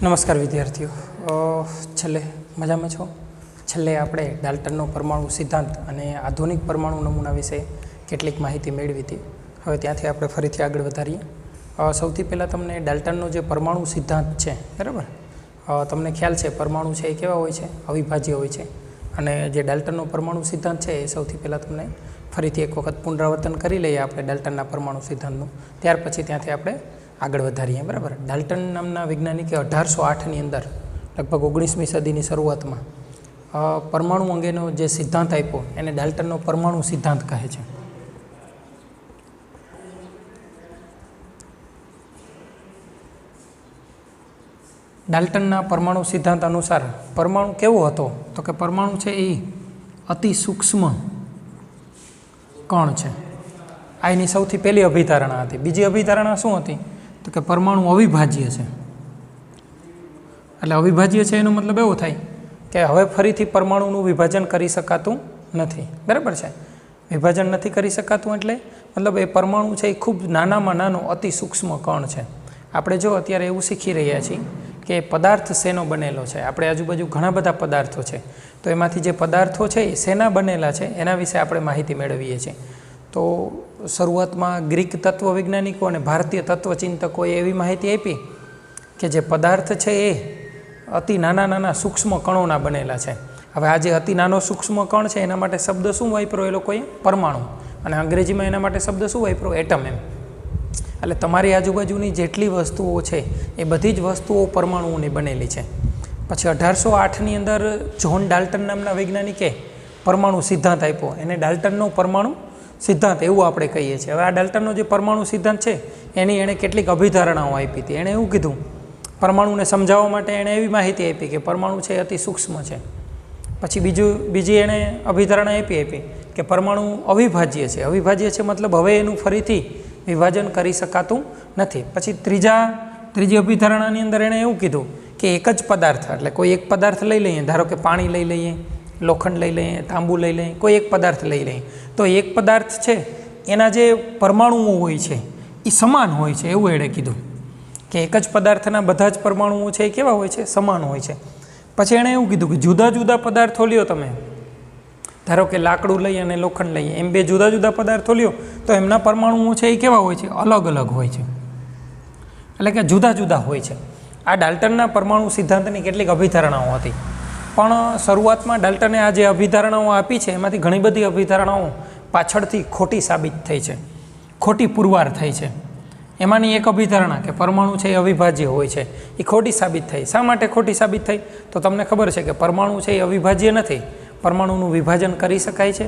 નમસ્કાર વિદ્યાર્થીઓ, છેલ્લે મજામાં છો? છેલ્લે આપણે ડાલ્ટનનો પરમાણુ સિદ્ધાંત અને આધુનિક પરમાણુ નમૂના વિશે કેટલીક માહિતી મેળવી હતી. હવે ત્યાંથી આપણે ફરીથી આગળ વધારીએ. સૌથી પહેલાં તમને ડાલ્ટનનો જે પરમાણુ સિદ્ધાંત છે, બરાબર, તમને ખ્યાલ છે પરમાણુ છે એ કેવા હોય છે? અવિભાજ્ય હોય છે. અને જે ડાલ્ટનનો પરમાણુ સિદ્ધાંત છે એ સૌથી પહેલાં તમને ફરીથી એક વખત પુનરાવર્તન કરી લઈએ આપણે ડાલ્ટનના પરમાણુ સિદ્ધાંતનું. ત્યાર પછી ત્યાંથી આપણે આગળ વધારીએ, બરાબર. ડાલ્ટન નામના વૈજ્ઞાનિકે 1808ની અંદર લગભગ 19મી સદીની શરૂઆતમાં પરમાણુ અંગેનો જે સિદ્ધાંત આપ્યો એને ડાલ્ટનનો પરમાણુ સિદ્ધાંત કહે છે. ડાલ્ટનના પરમાણુ સિદ્ધાંત અનુસાર પરમાણુ કેવો હતો? તો કે પરમાણુ છે એ અતિ સૂક્ષ્મ કણ છે. આ એની સૌથી પહેલી અભિધારણા હતી. બીજી અભિધારણા શું હતી? તો કે પરમાણુ અવિભાજ્ય છે. એટલે અવિભાજ્ય છે એનો મતલબ એવો થાય કે હવે ફરીથી પરમાણુનું વિભાજન કરી શકાતું નથી, બરાબર છે. વિભાજન નથી કરી શકાતું એટલે મતલબ એ પરમાણુ છે એ ખૂબ નાનામાં નાનો અતિ સૂક્ષ્મ કણ છે. આપણે જો અત્યારે એવું શીખી રહ્યા છીએ કે પદાર્થ શેનો બનેલો છે. આપણે આજુબાજુ ઘણા બધા પદાર્થો છે, તો એમાંથી જે પદાર્થો છે એ શેના બનેલા છે એના વિશે આપણે માહિતી મેળવીએ છીએ. તો શરૂઆતમાં ગ્રીક તત્વવૈજ્ઞાનિકો અને ભારતીય તત્વચિંતકોએ એવી માહિતી આપી કે જે પદાર્થ છે એ અતિ નાના નાના સૂક્ષ્મ કણોના બનેલા છે. હવે આ જે અતિ નાનો સૂક્ષ્મ કણ છે એના માટે શબ્દ શું વાપર્યો એ લોકોએ? પરમાણુ. અને અંગ્રેજીમાં એના માટે શબ્દ શું વાપર્યો? એટમ. એમ. એટલે તમારી આજુબાજુની જેટલી વસ્તુઓ છે એ બધી જ વસ્તુઓ પરમાણુઓની બનેલી છે. પછી 1808ની અંદર જ્હોન ડાલ્ટન નામના વૈજ્ઞાનિકે પરમાણુ સિદ્ધાંત આપ્યો. એને ડાલ્ટનનો પરમાણુ સિદ્ધાંત એવું આપણે કહીએ છીએ. હવે આ ડાલ્ટનનો જે પરમાણુ સિદ્ધાંત છે એણે કેટલીક અભિધારણાઓ આપી હતી. એણે એવું કીધું, પરમાણુને સમજાવવા માટે એણે એવી માહિતી આપી કે પરમાણુ છે અતિ સૂક્ષ્મ છે. પછી બીજી એણે અભિધારણા આપી કે પરમાણુ અવિભાજ્ય છે. અવિભાજ્ય છે મતલબ હવે એનું ફરીથી વિભાજન કરી શકાતું નથી. પછી ત્રીજી અભિધારણાની અંદર એણે એવું કીધું કે એક જ પદાર્થ, એટલે કોઈ એક પદાર્થ લઈ લઈએ, ધારો કે પાણી લઈ લઈએ, લોખંડ લઈ લઈએ, તાંબુ લઈ લઈએ, કોઈ એક પદાર્થ લઈ લઈએ, તો એક પદાર્થ છે એના જે પરમાણુઓ હોય છે એ સમાન હોય છે. એવું એણે કીધું કે એક જ પદાર્થના બધા જ પરમાણુઓ છે એ કેવા હોય છે? સમાન હોય છે. પછી એણે એવું કીધું કે જુદા જુદા પદાર્થો લ્યો તમે, ધારો કે લાકડું લઈએ અને લોખંડ લઈએ, એમ બે જુદા જુદા પદાર્થો લ્યો તો એમના પરમાણુઓ છે એ કેવા હોય છે? અલગ અલગ હોય છે, એટલે કે જુદા જુદા હોય છે. આ ડાલ્ટનના પરમાણુ સિદ્ધાંતની કેટલીક અભિધારણાઓ હતી. પણ શરૂઆતમાં ડાલ્ટને આ જે અભિધારણાઓ આપી છે એમાંથી ઘણી બધી અભિધારણાઓ પાછળથી ખોટી સાબિત થઈ છે, ખોટી પુરવાર થઈ છે. એમાંની એક અભિધારણા કે પરમાણુ છે એ અવિભાજ્ય હોય છે એ ખોટી સાબિત થઈ. શા માટે ખોટી સાબિત થઈ? તો તમને ખબર છે કે પરમાણુ છે એ અવિભાજ્ય નથી. પરમાણુનું વિભાજન કરી શકાય છે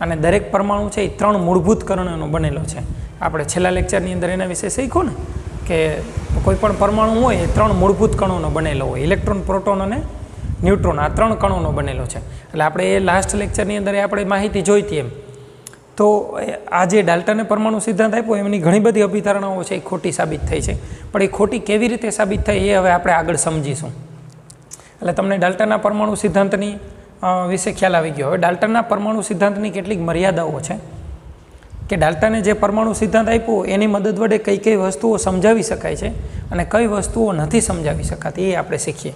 અને દરેક પરમાણુ છે એ 3 મૂળભૂત કણોનો બનેલો છે. આપણે છેલ્લા લેક્ચરની અંદર એના વિશે શીખ્યું ને કે કોઈ પણ પરમાણુ હોય એ 3 મૂળભૂત કણોનો બનેલો હોય. ઇલેક્ટ્રોન, પ્રોટોન અને ન્યુટ્રોન, આ 3 કણોનો બનેલો છે. એટલે આપણે એ લાસ્ટ લેક્ચરની અંદર આપણે માહિતી જોઈતી એમ. તો આ જે ડાલ્ટને પરમાણુ સિદ્ધાંત આપ્યો એમની ઘણી બધી અભિધારણાઓ છે એ ખોટી સાબિત થઈ છે. પણ એ ખોટી કેવી રીતે સાબિત થઈ એ હવે આપણે આગળ સમજીશું. એટલે તમને ડાલ્ટનના પરમાણુ સિદ્ધાંતની વિશે ખ્યાલ આવી ગયો. હવે ડાલ્ટનના પરમાણુ સિદ્ધાંતની કેટલીક મર્યાદાઓ છે કે ડાલ્ટને જે પરમાણુ સિદ્ધાંત આપ્યો એની મદદ વડે કઈ કઈ વસ્તુઓ સમજાવી શકાય છે અને કઈ વસ્તુઓ નથી સમજાવી શકાતી એ આપણે શીખીએ.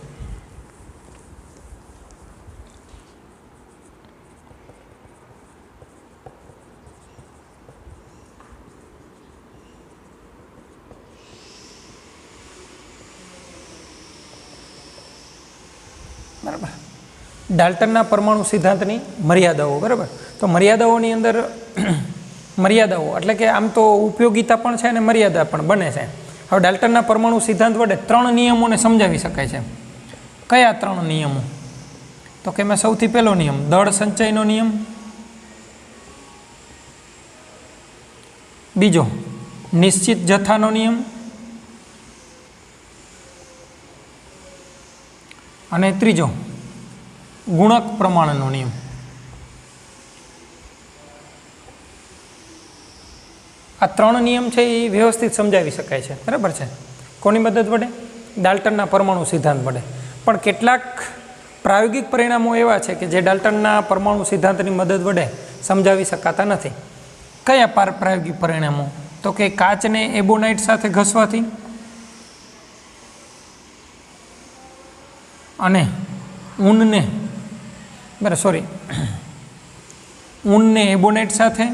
બરાબર. ડાલ્ટનના પરમાણુ સિદ્ધાંતની મર્યાદાઓ, બરાબર. તો મર્યાદાઓની અંદર મર્યાદાઓ એટલે કે આમ તો ઉપયોગિતા પણ છે અને મર્યાદા પણ બને છે. હવે ડાલ્ટનના પરમાણુ સિદ્ધાંત વડે 3 નિયમોને સમજાવી શકાય છે. કયા 3 નિયમો? તો કે એમાં સૌથી પહેલો નિયમ દળ સંચયનો નિયમ, બીજો નિશ્ચિત જથ્થાનો નિયમ અને ત્રીજો ગુણક પ્રમાણનો નિયમ. આ 3 નિયમ છે એ વ્યવસ્થિત સમજાવી શકાય છે, બરાબર છે. કોની મદદ વડે? ડાલ્ટનના પરમાણુ સિદ્ધાંત વડે. પણ કેટલાક પ્રાયોગિક પરિણામો એવા છે કે જે ડાલ્ટનના પરમાણુ સિદ્ધાંતની મદદ વડે સમજાવી શકાતા નથી. કયા પ્રાયોગિક પરિણામો? તો કે કાચને એબોનાઇટ સાથે ઘસવાથી, અને ઊનને ઊનને એબોનેટ સાથે,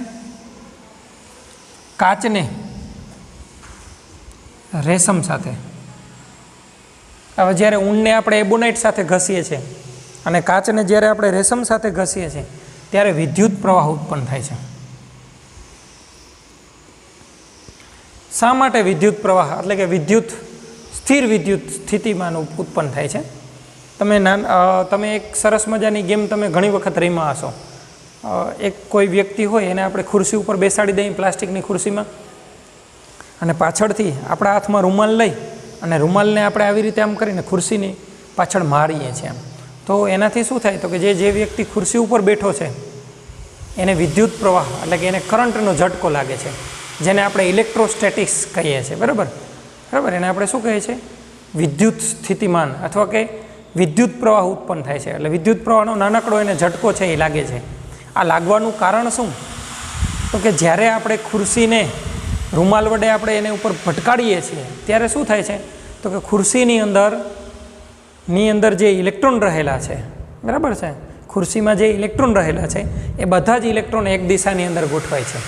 કાચને રેશમ સાથે. હવે જ્યારે ઊનને આપણે એબોનાઇટ સાથે ઘસીએ છીએ અને કાચને જ્યારે આપણે રેશમ સાથે ઘસીએ છીએ ત્યારે વિદ્યુત પ્રવાહ ઉત્પન્ન થાય છે. શા માટે વિદ્યુત પ્રવાહ એટલે કે સ્થિર વિદ્યુત સ્થિતિમાન ઉત્પન્ન થાય છે? તમે એક સરસ મજાની ગેમ તમે ઘણી વખત રમ્યા હશો. એક કોઈ વ્યક્તિ હોય એને આપણે ખુરશી ઉપર બેસાડી દઈએ પ્લાસ્ટિકની ખુરશીમાં, અને પાછળથી આપણા હાથમાં રૂમાલ લઈ અને રૂમાલને આપણે આવી રીતે આમ કરીને ખુરશીની પાછળ મારીએ છીએ એમ. તો એનાથી શું થાય? તો કે જે વ્યક્તિ ખુરશી ઉપર બેઠો છે એને વિદ્યુત પ્રવાહ એટલે કે એને કરંટનો ઝટકો લાગે છે, જેને આપણે ઇલેક્ટ્રોસ્ટેટિક્સ કહીએ છીએ. બરાબર, એને આપણે શું કહીએ છીએ? વિદ્યુત સ્થિતિમાન અથવા કે વિદ્યુત પ્રવાહ ઉત્પન્ન થાય છે. એટલે વિદ્યુત પ્રવાહનો નાનકડો એને ઝટકો છે એ લાગે છે. આ લાગવાનું કારણ શું? તો કે જ્યારે આપણે ખુરશીને રૂમાલ વડે આપણે એને ઉપર ભટકાડીએ છીએ ત્યારે શું થાય છે? તો કે ખુરશીની અંદર જે ઇલેક્ટ્રોન રહેલા છે, બરાબર છે, ખુરશીમાં જે ઇલેક્ટ્રોન રહેલા છે એ બધા જ ઇલેક્ટ્રોન એક દિશાની અંદર ગોઠવાય છે.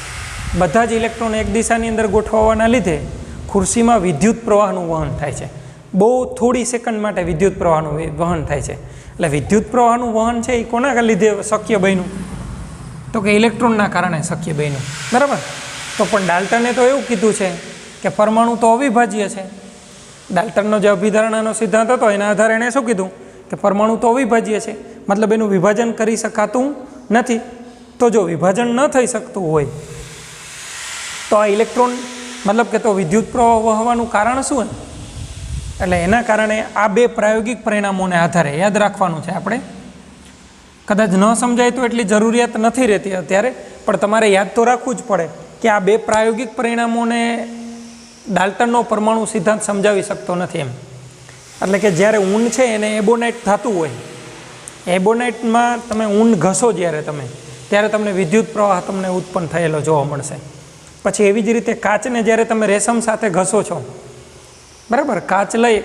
બધા જ ઇલેક્ટ્રોન એક દિશાની અંદર ગોઠવવાના લીધે ખુરશીમાં વિદ્યુત પ્રવાહનું વહન થાય છે. બહુ થોડી સેકન્ડ માટે વિદ્યુત પ્રવાહનું વહન થાય છે. એટલે વિદ્યુત પ્રવાહનું વહન છે એ કોના લીધે શક્ય બન્યું? તો કે ઇલેક્ટ્રોનના કારણે શક્ય બન્યું. બરાબર. તો પણ ડાલ્ટને તો એવું કીધું છે કે પરમાણુ તો અવિભાજ્ય છે. ડાલ્ટનનો જે અભિધારણાનો સિદ્ધાંત હતો એના આધારે એણે શું કીધું કે પરમાણુ તો અવિભાજ્ય છે, મતલબ એનું વિભાજન કરી શકાતું નથી. તો જો વિભાજન ન થઈ શકતું હોય તો આ ઇલેક્ટ્રોન મતલબ કે તો વિદ્યુત પ્રવાહ વહવાનું કારણ શું? એટલે એના કારણે આ બે પ્રાયોગિક પરિણામોને આધારે યાદ રાખવાનું છે આપણે. કદાચ ન સમજાય તો એટલી જરૂરિયાત નથી રહેતી અત્યારે, પણ તમારે યાદ તો રાખવું જ પડે કે આ બે પ્રાયોગિક પરિણામોને ડાલ્ટનનો પરમાણુ સિદ્ધાંત સમજાવી શકતો નથી એમ. એટલે કે જ્યારે ઊન છે એને એબોનાઇટ થતું હોય, એબોનાઇટમાં તમે ઊન ઘસો ત્યારે તમને વિદ્યુત પ્રવાહ તમને ઉત્પન્ન થયેલો જોવા મળશે. પછી એવી જ રીતે કાચને જ્યારે તમે રેશમ સાથે ઘસો છો, બરાબર,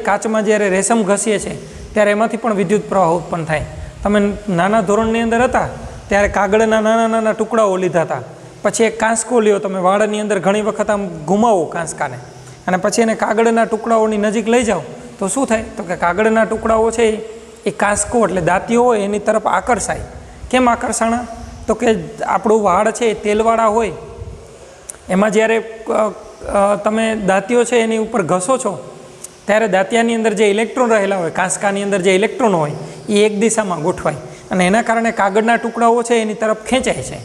કાચમાં જ્યારે રેશમ ઘસીએ છીએ ત્યારે એમાંથી પણ વિદ્યુત પ્રવાહ ઉત્પન્ન થાય. તમે નાના ધોરણની અંદર હતા ત્યારે કાગળના નાના ટુકડાઓ લીધા હતા, પછી એક કાંસકો લ્યો તમે, વાળની અંદર ઘણી વખત આમ ઘુમાવો કાંસકાને, અને પછી એને કાગળના ટુકડાઓની નજીક લઈ જાઓ તો શું થાય? તો કે કાગળના ટુકડાઓ છે એ કાંસકો એટલે દાંતીઓ હોય એની તરફ આકર્ષાય. કેમ આકર્ષાણા? તો કે આપણું વાળ છે એ તેલવાળા હોય, એમાં જ્યારે તમે દાંતીઓ છે એની ઉપર ઘસો છો ત્યારે દાંતિયાની અંદર જે ઇલેક્ટ્રોન રહેલા હોય, કાંસકાની અંદર જે ઇલેક્ટ્રોન હોય એ એક દિશામાં ગોઠવાય અને એના કારણે કાગળના ટુકડાઓ છે એની તરફ ખેંચાય છે.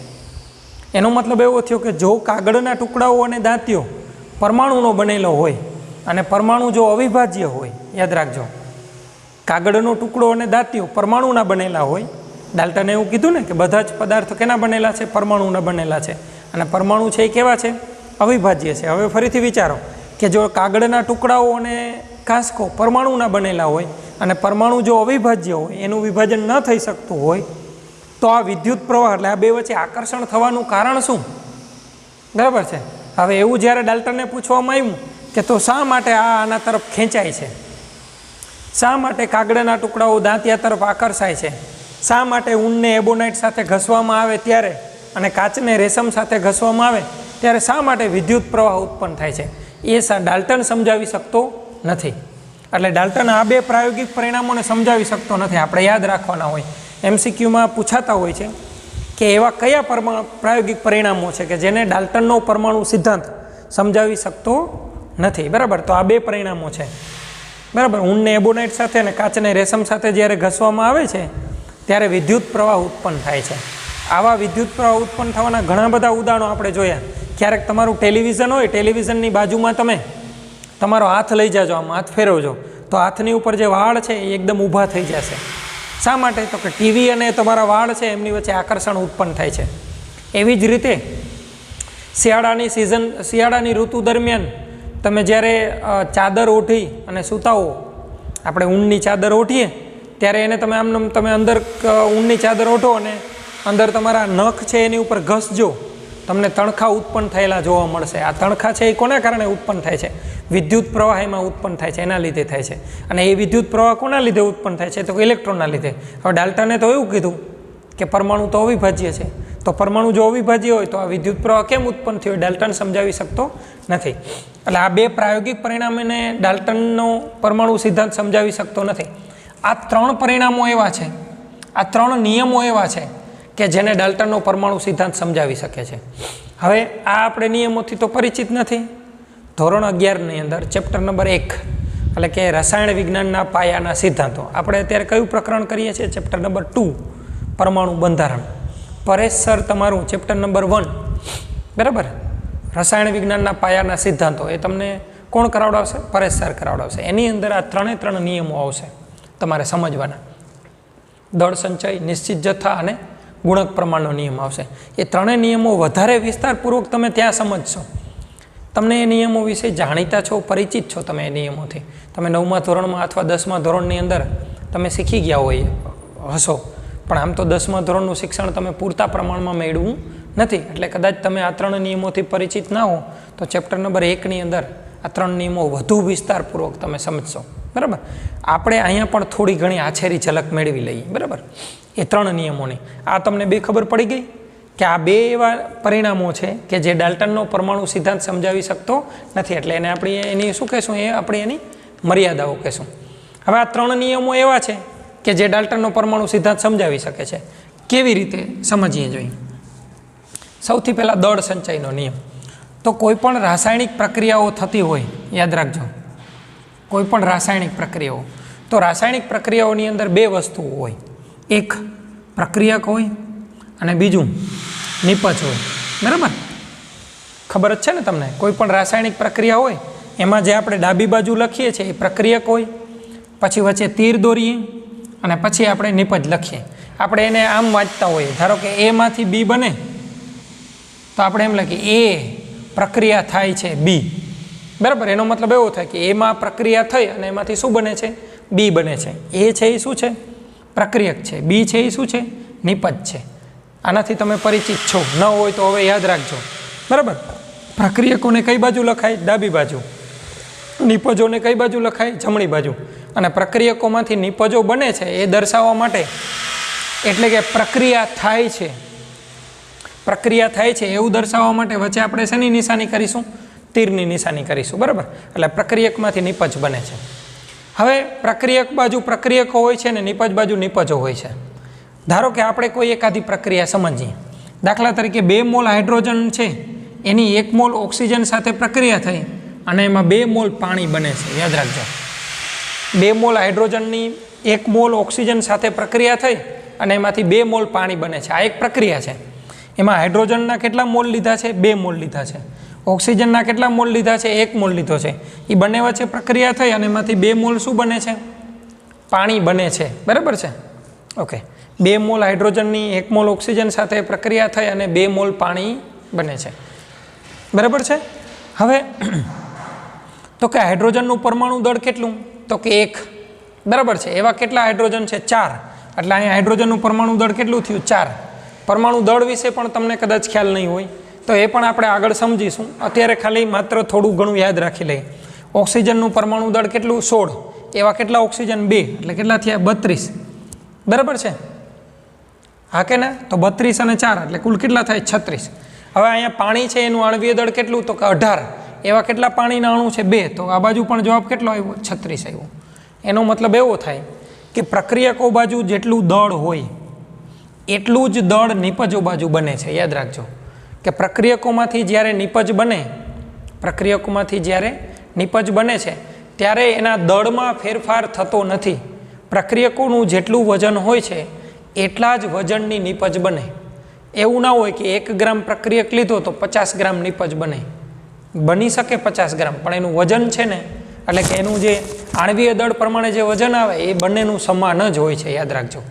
એનો મતલબ એવો થયો કે જો કાગળના ટુકડાઓ અને દાંતીઓ પરમાણુનો બનેલો હોય અને પરમાણુ જો અવિભાજ્ય હોય, યાદ રાખજો, કાગળનો ટુકડો અને દાંતીઓ પરમાણુના બનેલા હોય. ડાલ્ટને એવું કીધું ને કે બધા જ પદાર્થો કેના બનેલા છે? પરમાણુના બનેલા છે. અને પરમાણુ છે એ કેવા છે? અવિભાજ્ય છે. હવે ફરીથી વિચારો કે જો કાગળના ટુકડાઓ અને કાંસકો પરમાણુના બનેલા હોય અને પરમાણુ જો અવિભાજ્ય હોય, એનું વિભાજન ન થઈ શકતું હોય, તો આ વિદ્યુત પ્રવાહ એટલે આ બે વચ્ચે આકર્ષણ થવાનું કારણ શું? બરાબર છે. હવે એવું જ્યારે ડાલ્ટનને પૂછવામાં આવ્યું કે તો શા માટે આના તરફ ખેંચાય છે, શા માટે કાગળના ટુકડાઓ દાંતિયા તરફ આકર્ષાય છે, શા માટે ઊનને એબોનાઇટ સાથે ઘસવામાં આવે ત્યારે અને કાચને રેશમ સાથે ઘસવામાં આવે ત્યારે શા માટે વિદ્યુત પ્રવાહ ઉત્પન્ન થાય છે, એ ડાલ્ટન સમજાવી શકતો નથી. એટલે ડાલ્ટન આ બે પ્રાયોગિક પરિણામોને સમજાવી શકતો નથી. આપણે યાદ રાખવાના હોય. MCQમાં પૂછાતા હોય છે કે એવા કયા પ્રાયોગિક પરિણામો છે કે જેને ડાલ્ટનનો પરમાણુ સિદ્ધાંત સમજાવી શકતો નથી. બરાબર. તો આ બે પરિણામો છે. બરાબર. ઊનને એબોનાઇટ સાથે અને કાચને રેશમ સાથે જ્યારે ઘસવામાં આવે છે ત્યારે વિદ્યુત પ્રવાહ ઉત્પન્ન થાય છે. આવા વિદ્યુત પ્રવાહ ઉત્પન્ન થવાના ઘણા બધા ઉદાહરણો આપણે જોયા. ક્યારેક તમારું ટેલિવિઝન હોય, ટેલિવિઝનની બાજુમાં તમે તમારો હાથ લઈ જાજો, આમ હાથ ફેરવજો તો હાથની ઉપર જે વાળ છે એ એકદમ ઊભા થઈ જશે. શા માટે? તો કે ટીવી અને તમારા વાળ છે એમની વચ્ચે આકર્ષણ ઉત્પન્ન થાય છે. એવી જ રીતે શિયાળાની ઋતુ દરમિયાન તમે જ્યારે ચાદર ઓઢી અને સૂતા હો, આપણે ઊનની ચાદર ઓઢીએ ત્યારે એને તમે અંદર ઊનની ચાદર ઓઢો અને અંદર તમારા નખ છે એની ઉપર ઘસજો તમને તણખા ઉત્પન્ન થયેલા જોવા મળશે. આ તણખા છે એ કોના કારણે ઉત્પન્ન થાય છે? વિદ્યુત પ્રવાહ એમાં ઉત્પન્ન થાય છે, એના લીધે થાય છે. અને એ વિદ્યુત પ્રવાહ કોના લીધે ઉત્પન્ન થાય છે? તો ઇલેક્ટ્રોનના લીધે. હવે ડાલ્ટને તો એવું કીધું કે પરમાણુ તો અવિભાજ્ય છે, તો પરમાણુ જો અવિભાજ્ય હોય તો આ વિદ્યુત પ્રવાહ કેમ ઉત્પન્ન થયો ડાલ્ટન સમજાવી શકતો નથી. એટલે આ બે પ્રાયોગિક પરિણામને ડાલ્ટનનો પરમાણુ સિદ્ધાંત સમજાવી શકતો નથી. આ 3 પરિણામો એવા છે, આ 3 નિયમો એવા છે કે જેને ડાલ્ટનનો પરમાણુ સિદ્ધાંત સમજાવી શકે છે. હવે આ આપણે નિયમોથી તો પરિચિત નથી. ધોરણ 11ની અંદર ચેપ્ટર નંબર 1 એટલે કે રસાયણ વિજ્ઞાનના પાયાના સિદ્ધાંતો, આપણે અત્યારે કયું પ્રકરણ કરીએ છીએ? ચેપ્ટર નંબર 2 પરમાણુ બંધારણ. પરેશ સર તમારું ચેપ્ટર નંબર 1 બરાબર, રસાયણ વિજ્ઞાનના પાયાના સિદ્ધાંતો, એ તમને કોણ કરાવડાવશે? પરેશ સર કરાવડાવશે. એની અંદર આ 3 નિયમો આવશે તમારે સમજવાના. દળ સંચય, નિશ્ચિત જથ્થા અને ગુણક પ્રમાણનો નિયમ આવશે. એ 3 નિયમો વધારે વિસ્તારપૂર્વક તમે ત્યાં સમજશો. તમને એ નિયમો વિશે જાણીતા છો, પરિચિત છો તમે એ નિયમોથી. તમે 9મા ધોરણમાં અથવા 10મા ધોરણની અંદર તમે શીખી ગયા હોય હશો, પણ આમ તો 10મા ધોરણનું શિક્ષણ તમે પૂરતા પ્રમાણમાં મેળવ્યું નથી. એટલે કદાચ તમે આ 3 નિયમોથી પરિચિત ના હો તો ચેપ્ટર નંબર 1ની અંદર આ 3 નિયમો વધુ વિસ્તારપૂર્વક તમે સમજશો. બરાબર, આપણે અહીંયા પણ થોડી ઘણી આછેરી ઝલક મેળવી લઈએ. બરાબર, એ 3 નિયમોની આ તમને 2 ખબર પડી ગઈ કે આ 2 એવા પરિણામો છે કે જે ડાલ્ટનનો પરમાણુ સિદ્ધાંત સમજાવી શકતો નથી. એટલે એને આપણે એની શું કહેશું? એ આપણે એની મર્યાદાઓ કહેશું. હવે આ 3 નિયમો એવા છે કે જે ડાલ્ટનનો પરમાણુ સિદ્ધાંત સમજાવી શકે છે. કેવી રીતે સમજીએ જોઈએ? સૌથી પહેલાં દળ સંચયનો નિયમ. તો કોઈ પણ રાસાયણિક પ્રક્રિયાઓ થતી હોય, યાદ રાખજો, કોઈ પણ રાસાયણિક પ્રક્રિયાઓ, તો રાસાયણિક પ્રક્રિયાઓની અંદર 2 વસ્તુઓ હોય. એક પ્રક્રિયક હોય અને બીજું નિપજ હોય. બરાબર, ખબર જ છે ને તમને? કોઈ પણ રાસાયણિક પ્રક્રિયા હોય એમાં જે આપણે ડાબી બાજુ લખીએ છીએ એ પ્રક્રિયક હોય, પછી વચ્ચે તીર દોરીએ અને પછી આપણે નિપજ લખીએ. આપણે એને આમ વાંચતા હોઈએ. ધારો કે એમાંથી બી બને તો આપણે એમ લખીએ એ પ્રક્રિયા થાય છે બી. બરાબર, એનો મતલબ એવો થાય કે એમાં પ્રક્રિયા થઈ અને એમાંથી શું બને છે? બી બને છે. એ છે એ શું છે? પ્રક્રિયક છે. બી છે એ શું છે? નિપજ છે. આનાથી તમે પરિચિત છો, ન હોય તો હવે યાદ રાખજો. બરાબર, પ્રક્રિયકોને કઈ બાજુ લખાય? ડાબી બાજુ. નિપજોને કઈ બાજુ લખાય? જમણી બાજુ. અને પ્રક્રિયકોમાંથી નિપજો બને છે એ દર્શાવવા માટે, એટલે કે પ્રક્રિયા થાય છે, પ્રક્રિયા થાય છે એવું દર્શાવવા માટે વચ્ચે આપણે શેની નિશાની કરીશું? તીરની નિશાની કરીશું. બરાબર, એટલે પ્રક્રિયકમાંથી નિપજ બને છે. હવે પ્રક્રિયક બાજુ પ્રક્રિયકો હોય છે ને નિપજ બાજુ નિપજો હોય છે. ધારો કે આપણે કોઈ એકાદી પ્રક્રિયા સમજીએ. દાખલા તરીકે 2 મોલ હાઇડ્રોજન છે, એની 1 મોલ ઓક્સિજન સાથે પ્રક્રિયા થઈ અને એમાં 2 મોલ પાણી બને છે. યાદ રાખજો, 2 મોલ હાઇડ્રોજનની 1 મોલ ઓક્સિજન સાથે પ્રક્રિયા થઈ અને એમાંથી 2 મોલ પાણી બને છે. આ એક પ્રક્રિયા છે. એમાં હાઇડ્રોજનના કેટલા મોલ લીધા છે? 2 મોલ લીધા છે. ઓક્સિજનના કેટલા મોલ લીધા છે? 1 મોલ લીધો છે. એ બંને વચ્ચે પ્રક્રિયા થઈ અને એમાંથી 2 મોલ શું બને છે? પાણી બને છે. બરાબર છે, ઓકે. 2 મોલ હાઇડ્રોજનની 1 મોલ ઓક્સિજન સાથે પ્રક્રિયા થઈ અને 2 મોલ પાણી બને છે. બરાબર છે. હવે તો કે હાઇડ્રોજનનું પરમાણુ દળ કેટલું? તો કે 1. બરાબર છે. એવા કેટલા હાઇડ્રોજન છે? 4. એટલે અહીંયા હાઇડ્રોજનનું પરમાણુ દળ કેટલું થયું? 4. પરમાણુ દળ વિશે પણ તમને કદાચ ખ્યાલ નહીં હોય તો એ પણ આપણે આગળ સમજીશું. અત્યારે ખાલી માત્ર થોડું ઘણું યાદ રાખી લઈએ. ઓક્સિજનનું પરમાણુ દળ કેટલું? 16. એવા કેટલા ઓક્સિજન? 2. એટલે કેટલા થયા? 32. બરાબર છે, હા કે ના? તો 32 અને 4 એટલે કુલ કેટલા થાય? 36. હવે અહીંયા પાણી છે એનું આણ્વીય દળ કેટલું? તો કે 18. એવા કેટલા પાણીના અણુ છે? 2. તો આ બાજુ પણ જવાબ કેટલો આવ્યો? 36 આવ્યો. એનો મતલબ એવો થાય કે પ્રક્રિયકો બાજુ જેટલું દળ હોય એટલું જ દળ નિપજો બાજુ બને છે. યાદ રાખજો કે પ્રક્રિયકોમાંથી જ્યારે નિપજ બને, પ્રક્રિયકોમાંથી જ્યારે નિપજ બને છે ત્યારે એના દળમાં ફેરફાર થતો નથી. પ્રક્રિયકોનું જેટલું વજન હોય છે એટલા જ વજનની નિપજ બને. એવું ના હોય કે 1 ગ્રામ પ્રક્રિયક લીધો તો 50 ગ્રામ નિપજ બને. બની શકે 50 ગ્રામ, પણ એનું વજન છે ને, એટલે કે એનું જે આણ્વીય દળ પ્રમાણે જે વજન આવે એ બંનેનું સમાન જ હોય છે. યાદ રાખજો.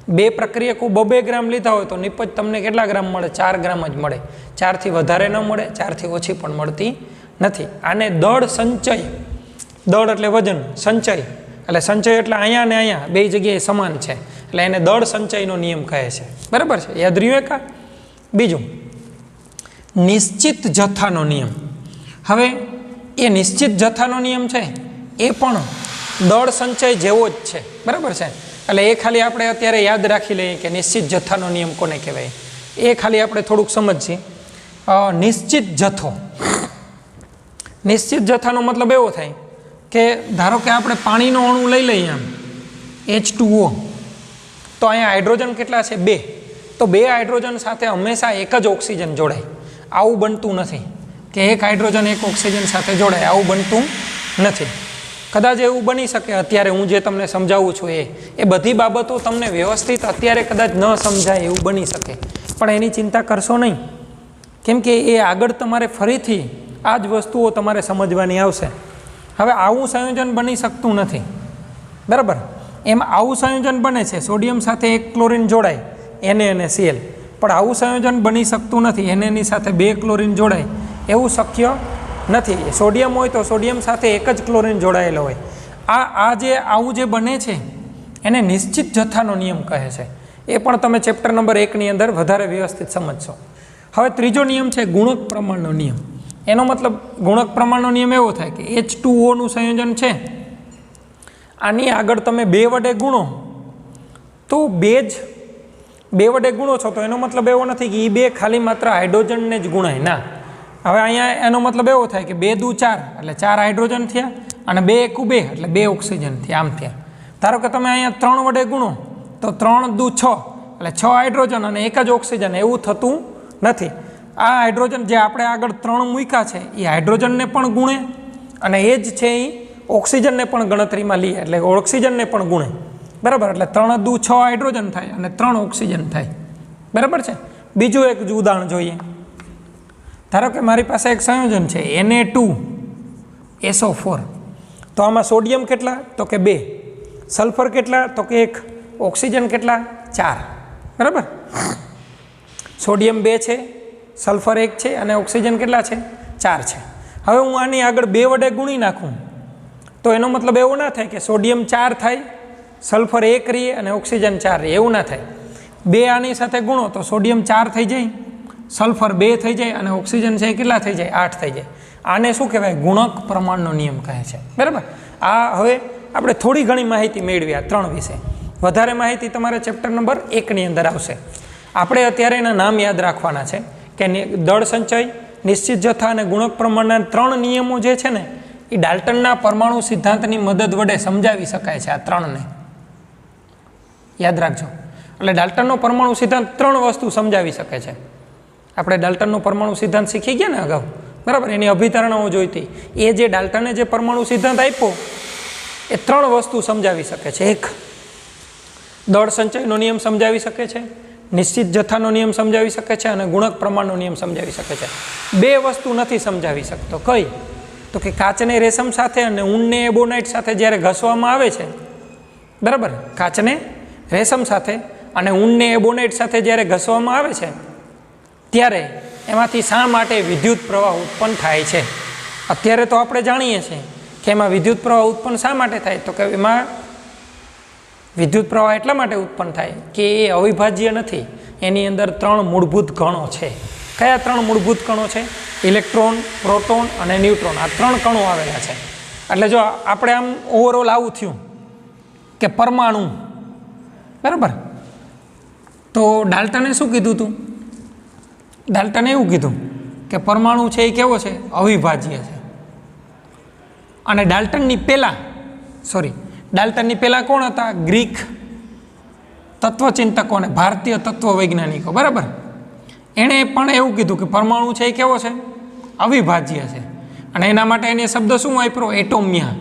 2 પ્રક્રિયકો 2 ગ્રામ લીધા હોય તો નિપજ તમને કેટલા ગ્રામ મળે? 4 ગ્રામ જ મળે. 4થી વધારે ન મળે, 4થી ઓછી પણ મળતી નથી. આને દળ સંચય, દળ એટલે વજન, સંચય એટલે સંચય એટલે અહીંયા ને અહીંયા 2 જગ્યાએ સમાન છે એટલે એને દળ સંચયનો નિયમ કહે છે. બરાબર છે, યાદ રહ્યું? એક બીજું નિશ્ચિત જથ્થાનો નિયમ. હવે એ નિશ્ચિત જથ્થાનો નિયમ છે એ પણ દળ સંચય જેવો જ છે, બરાબર છે. એટલે એ ખાલી આપણે અત્યારે યાદ રાખી લઈએ કે નિશ્ચિત જથ્થાનો નિયમ કોને કહેવાય, એ ખાલી આપણે થોડુંક સમજીએ. નિશ્ચિત જથ્થો, નિશ્ચિત જથ્થાનો મતલબ એવો થાય કે ધારો કે આપણે પાણીનો અણુ લઈ લઈએ આમ H2O, તો અહીંયા હાઇડ્રોજન કેટલા છે? 2. તો 2 હાઇડ્રોજન સાથે હંમેશા એક જ ઓક્સિજન જોડાય. આવું બનતું નથી કે એક હાઇડ્રોજન એક ઓક્સિજન સાથે જોડાય, આવું બનતું નથી. કદાચ એવું બની શકે અત્યારે હું જે તમને સમજાવું છું એ બધી બાબતો તમને વ્યવસ્થિત અત્યારે કદાચ ન સમજાય એવું બની શકે, પણ એની ચિંતા કરશો નહીં, કેમ કે એ આગળ તમારે ફરીથી આ જ વસ્તુઓ તમારે સમજવાની આવશે. હવે આવું સંયોજન બની શકતું નથી, બરાબર. એમ આવું સંયોજન બને છે, સોડિયમ સાથે એક ક્લોરીન જોડાય NaCl, પણ આવું સંયોજન બની શકતું નથી. એની સાથે 2 ક્લોરીન જોડાય એવું શક્ય નથી. સોડિયમ હોય તો સોડિયમ સાથે એક જ ક્લોરીન જોડાયેલો હોય. આ જે આવું જે બને છે એને નિશ્ચિત જથ્થાનો નિયમ કહે છે. એ પણ તમે ચેપ્ટર નંબર 1ની અંદર વધારે વ્યવસ્થિત સમજશો. હવે ત્રીજો નિયમ છે ગુણક પ્રમાણનો નિયમ. એનો મતલબ ગુણક પ્રમાણનો નિયમ એવો થાય કે H2Oનું સંયોજન છે, આની આગળ તમે 2 વડે ગુણો તો 2 વડે ગુણો છો તો એનો મતલબ એવો નથી કે એ 2 ખાલી માત્ર હાઇડ્રોજનને જ ગુણાય, ના. હવે અહીંયા એનો મતલબ એવો થાય કે 2 દુ 4 એટલે 4 હાઇડ્રોજન થયા, અને 2 એકુ 2 એટલે 2 ઓક્સિજન થયા, આમ થયા. ધારો કે તમે અહીંયા 3 વડે ગુણો તો 3 દુ 6 એટલે 6 હાઇડ્રોજન અને એક જ ઓક્સિજન, એવું થતું નથી. આ હાઇડ્રોજન જે આપણે આગળ 3 મૂક્યા છે એ હાઇડ્રોજનને પણ ગુણે, અને એ જ છે એ ઓક્સિજનને પણ ગણતરીમાં લઈએ એટલે ઓક્સિજનને પણ ગુણે, બરાબર. એટલે 3 દુ 6 હાઇડ્રોજન થાય અને 3 ઓક્સિજન થાય, બરાબર છે. બીજું એક ઉદાહરણ જોઈએ. ધારો કે મારી પાસે એક સંયોજન છે Na2SO4, તો આમાં સોડિયમ કેટલા? તો કે 2. સલ્ફર કેટલા? તો કે 1. ઓક્સિજન કેટલા? 4, બરાબર. સોડિયમ 2 છે, સલ્ફર 1 છે, અને ઓક્સિજન કેટલા છે? 4 છે. હવે હું આની આગળ 2 વડે ગુણી નાખું તો એનો મતલબ એવો ના થાય કે સોડિયમ 4 થાય, સલ્ફર 1 રહીએ અને ઓક્સિજન 4 રહે, એવું ના થાય. 2 આની સાથે ગુણો તો સોડિયમ 4 થઈ જાય, સલ્ફર 2 થઈ જાય, અને ઓક્સિજન છે કેટલા થઈ જાય? 8 થઈ જાય. આને શું કહેવાય? ગુણક પ્રમાણનો નિયમ કહે છે, બરાબર. આ હવે આપણે થોડી ઘણી માહિતી મેળવી આ 3 વિશે. વધારે માહિતી તમારે ચેપ્ટર નંબર 1ની અંદર આવશે. આપણે અત્યારે એના નામ યાદ રાખવાના છે કે દળ સંચય, નિશ્ચિત જથ્થા અને ગુણક પ્રમાણના 3 નિયમો જે છે ને એ ડાલ્ટનના પરમાણુ સિદ્ધાંતની મદદ વડે સમજાવી શકાય છે. આ 3ને યાદ રાખજો. એટલે ડાલ્ટનનો પરમાણુ સિદ્ધાંત 3 વસ્તુ સમજાવી શકે છે. આપણે ડાલ્ટનનો પરમાણુ સિદ્ધાંત શીખી ગયા ને અગાઉ, બરાબર. એની અભિધારણાઓ જોઈતી. એ જે ડાલ્ટને જે પરમાણુ સિદ્ધાંત આપ્યો એ 3 વસ્તુ સમજાવી શકે છે. એક, દળ સંચયનો નિયમ સમજાવી શકે છે, નિશ્ચિત જથ્થાનો નિયમ સમજાવી શકે છે, અને ગુણક પ્રમાણનો નિયમ સમજાવી શકે છે. 2 વસ્તુ નથી સમજાવી શકતો. કઈ? તો કે કાચને રેશમ સાથે અને ઊનને એબોનાઇટ સાથે જ્યારે ઘસવામાં આવે છે, બરાબર, કાચને રેશમ સાથે અને ઊનને એબોનાઇટ સાથે જ્યારે ઘસવામાં આવે છે ત્યારે એમાંથી શા માટે વિદ્યુત પ્રવાહ ઉત્પન્ન થાય છે? અત્યારે તો આપણે જાણીએ છીએ કે એમાં વિદ્યુત પ્રવાહ ઉત્પન્ન શા માટે થાય? તો કે એમાં વિદ્યુત પ્રવાહ એટલા માટે ઉત્પન્ન થાય કે એ અવિભાજ્ય નથી. એની અંદર 3 મૂળભૂત કણો છે. કયા 3 મૂળભૂત કણો છે? ઇલેક્ટ્રોન, પ્રોટોન અને ન્યુટ્રોન. આ 3 કણો આવેલા છે. એટલે જો આપણે આમ ઓવરઓલ આવું થયું કે પરમાણુ, બરાબર. તો ડાલ્ટને શું કીધું હતું? ડાલ્ટને એવું કીધું કે પરમાણુ છે એ કેવો છે? અવિભાજ્ય છે. અને ડાલ્ટનની પહેલાં કોણ હતા? ગ્રીક તત્વચિંતકો અને ભારતીય તત્વવૈજ્ઞાનિકો, બરાબર. એણે પણ એવું કીધું કે પરમાણુ છે એ કેવો છે? અવિભાજ્ય છે. અને એના માટે એને શબ્દ શું વાપર્યો? એટોમિયા.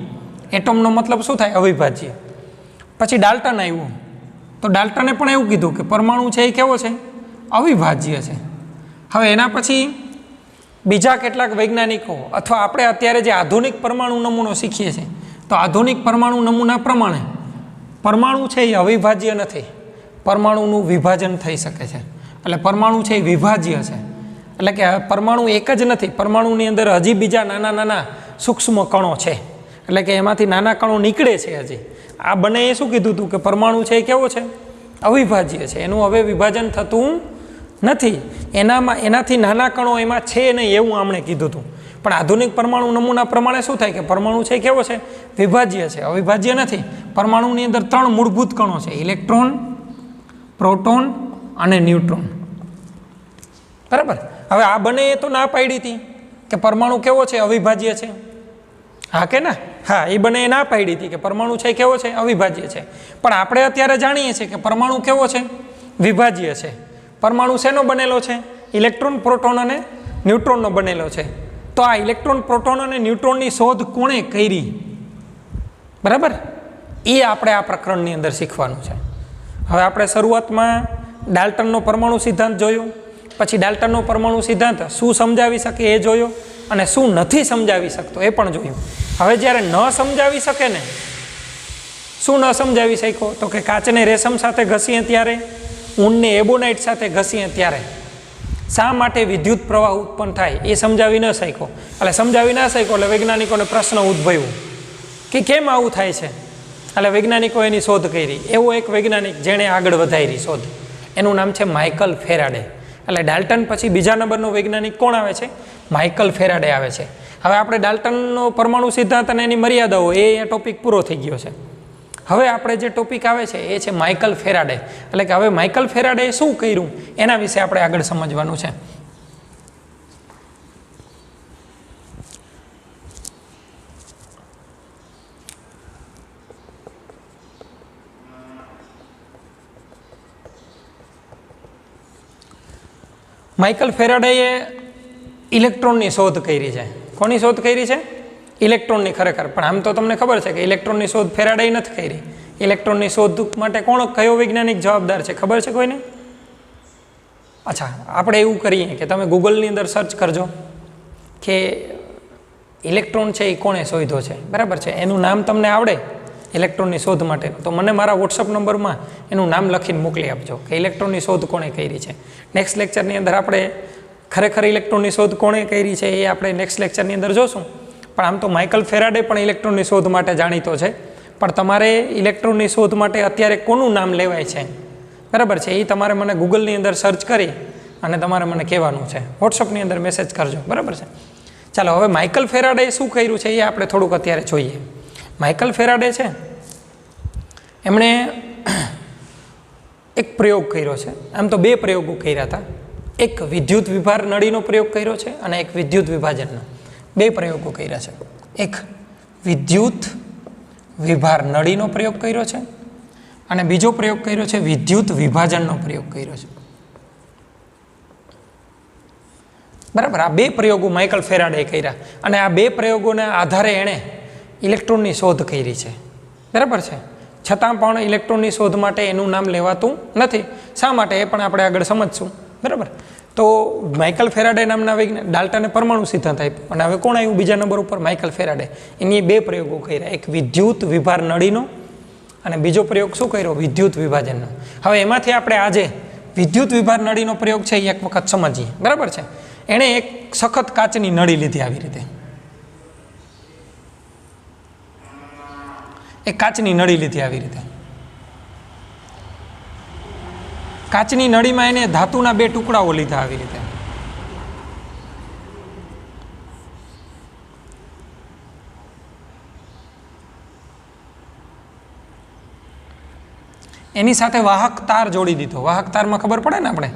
એટોમનો મતલબ શું થાય? અવિભાજ્ય. પછી ડાલ્ટન આવ્યું તો ડાલ્ટને પણ એવું કીધું કે પરમાણુ છે એ કેવો છે? અવિભાજ્ય છે. હવે એના પછી બીજા કેટલાક વૈજ્ઞાનિકો અથવા આપણે અત્યારે જે આધુનિક પરમાણુ નમૂનો શીખીએ છીએ તો આધુનિક પરમાણુ નમૂના પ્રમાણે પરમાણુ છે એ અવિભાજ્ય નથી, પરમાણુનું વિભાજન થઈ શકે છે. એટલે પરમાણુ છે એ વિભાજ્ય છે. એટલે કે પરમાણુ એક જ નથી, પરમાણુની અંદર હજી બીજા નાના નાના સૂક્ષ્મ કણો છે. એટલે કે એમાંથી નાના કણો નીકળે છે હજી. આ બંને એ શું કીધું હતું કે પરમાણુ છે એ કેવો છે? અવિભાજ્ય છે. એનું હવે વિભાજન થતું નથી, એનાથી નાના કણો એમાં છે નહીં એવું આમણે કીધું હતું. પણ આધુનિક પરમાણુ નમૂના પ્રમાણે શું થાય કે પરમાણુ છે કેવો છે? વિભાજ્ય છે, અવિભાજ્ય નથી. પરમાણુની અંદર 3 મૂળભૂત કણો છે, ઇલેક્ટ્રોન, પ્રોટોન અને ન્યુટ્રોન. બરાબર. હવે આ બંને તો ના પાડી હતી કે પરમાણુ કેવો છે? અવિભાજ્ય છે. હા કે ના? હા, એ બંને ના પાડી હતી કે પરમાણુ છે કેવો છે? અવિભાજ્ય છે. પણ આપણે અત્યારે જાણીએ છીએ કે પરમાણુ કેવો છે? વિભાજ્ય છે. પરમાણુ શેનો બનેલો છે? ઇલેક્ટ્રોન, પ્રોટોન અને ન્યુટ્રોનનો બનેલો છે. તો આ ઇલેક્ટ્રોન, પ્રોટોન અને ન્યુટ્રોનની શોધ કોણે કરી? બરાબર, એ આપણે આ પ્રકરણની અંદર શીખવાનું છે. હવે આપણે શરૂઆતમાં ડાલ્ટનનો પરમાણુ સિદ્ધાંત જોયો, પછી ડાલ્ટનનો પરમાણુ સિદ્ધાંત શું સમજાવી શકે એ જોયો, અને શું નથી સમજાવી શકતો એ પણ જોયું. હવે જ્યારે ન સમજાવી શકે ને, શું ન સમજાવી શક્યો? તો કે કાચને રેશમ સાથે ઘસીએ ત્યારે, ઊનને એબોનાઇટ સાથે ઘસીએ ત્યારે શા માટે વિદ્યુત પ્રવાહ ઉત્પન્ન થાય એ સમજાવી ન શક્યો. એટલે સમજાવી ના શક્યો એટલે વૈજ્ઞાનિકોને પ્રશ્ન ઉદ્ભવ્યો કે કેમ આવું થાય છે. એટલે વૈજ્ઞાનિકો એની શોધ કરી. એવો એક વૈજ્ઞાનિક જેણે આગળ વધારી શોધ, એનું નામ છે માઇકલ ફેરાડે. એટલે ડાલ્ટન પછી બીજા નંબરનો વૈજ્ઞાનિક કોણ આવે છે? માઇકલ ફેરાડે આવે છે. હવે આપણે ડાલ્ટનનો પરમાણુ સિદ્ધાંત અને એની મર્યાદાઓ એ ટોપિક પૂરો થઈ ગયો છે. હવે આપણે જે ટોપિક આવે છે એ છે માઇકલ ફેરાડે. એટલે કે હવે માઇકલ ફેરાડેએ શું કર્યું એના વિશે આપણે આગળ સમજવાનું છે. માઇકલ ફેરાડેએ ઇલેક્ટ્રોનની શોધ કરી છે. કોની શોધ કરી છે? ઇલેક્ટ્રોનની. ખરેખર પણ આમ તો તમને ખબર છે કે ઇલેક્ટ્રોનની શોધ ફેરાડેએ નથી કરી. ઇલેક્ટ્રોનની શોધ માટે કયો વૈજ્ઞાનિક જવાબદાર છે ખબર છે કોઈને? અચ્છા, આપણે એવું કરીએ કે તમે ગૂગલની અંદર સર્ચ કરજો કે ઇલેક્ટ્રોન છે એ કોણે શોધ્યો છે. બરાબર છે, એનું નામ તમને આવડે ઇલેક્ટ્રોનની શોધ માટેનું, તો મને મારા વોટ્સઅપ નંબરમાં એનું નામ લખીને મોકલી આપજો કે ઇલેક્ટ્રોનની શોધ કોણે કરી છે. નેક્સ્ટ લેક્ચરની અંદર આપણે ખરેખર ઇલેક્ટ્રોનની શોધ કોણે કરી છે એ આપણે નેક્સ્ટ લેક્ચરની અંદર જોશું. પણ આમ તો માઇકલ ફેરાડે પણ ઇલેક્ટ્રોનની શોધ માટે જાણીતો છે. પણ તમારે ઇલેક્ટ્રોનની શોધ માટે અત્યારે કોનું નામ લેવાય છે, બરાબર છે, એ તમારે મને ગૂગલની અંદર સર્ચ કરી અને તમારે મને કહેવાનું છે. વોટ્સઅપની અંદર મેસેજ કરજો. બરાબર છે. ચાલો, હવે માઇકલ ફેરાડેએ શું કર્યું છે એ આપણે થોડુંક અત્યારે જોઈએ. માઇકલ ફેરાડે છે એમણે એક પ્રયોગ કર્યો છે. આમ તો 2 પ્રયોગો કર્યા હતા. એક વિદ્યુત વિભાર નળીનો પ્રયોગ કર્યો છે અને એક વિદ્યુત વિભાજનનો. 2 પ્રયોગો કર્યા છે. એક વિદ્યુત વિભાર નળીનો પ્રયોગ કર્યો છે અને બીજો પ્રયોગ કર્યો છે વિદ્યુત વિભાજનનો પ્રયોગ કર્યો છે. બરાબર, આ 2 પ્રયોગો માઇકલ ફેરાડેએ કર્યા અને આ 2 પ્રયોગોના આધારે એણે ઇલેક્ટ્રોનની શોધ કરી છે. બરાબર છે. છતાં પણ ઇલેક્ટ્રોનની શોધ માટે એનું નામ લેવાતું નથી. શા માટે એ પણ આપણે આગળ સમજશું. બરાબર. તો માઇકલ ફેરાડે નામના વૈજ્ઞાનિક ડાલ્ટને પરમાણુ સિદ્ધાંત આપ્યો અને હવે કોણ આવ્યું બીજા નંબર ઉપર? Michael Faraday. એની 2 પ્રયોગો કર્યા, એક વિદ્યુત વિભાર નળીનો અને બીજો પ્રયોગ શું કર્યો? વિદ્યુત વિભાજનનો. હવે એમાંથી આપણે આજે વિદ્યુત વિભાર નળીનો પ્રયોગ છે એ એક વખત સમજીએ. બરાબર છે. એણે એક સખત કાચની નળી લીધી. આવી રીતે એક કાચની નળી લીધી. આવી રીતે કાચની નળીમાં એને ધાતુના 2 ટુકડાઓ લીધા. આવી રીતે એની સાથે વાહક તાર જોડી દીધો. વાહક તારમાં ખબર પડે ને આપણે,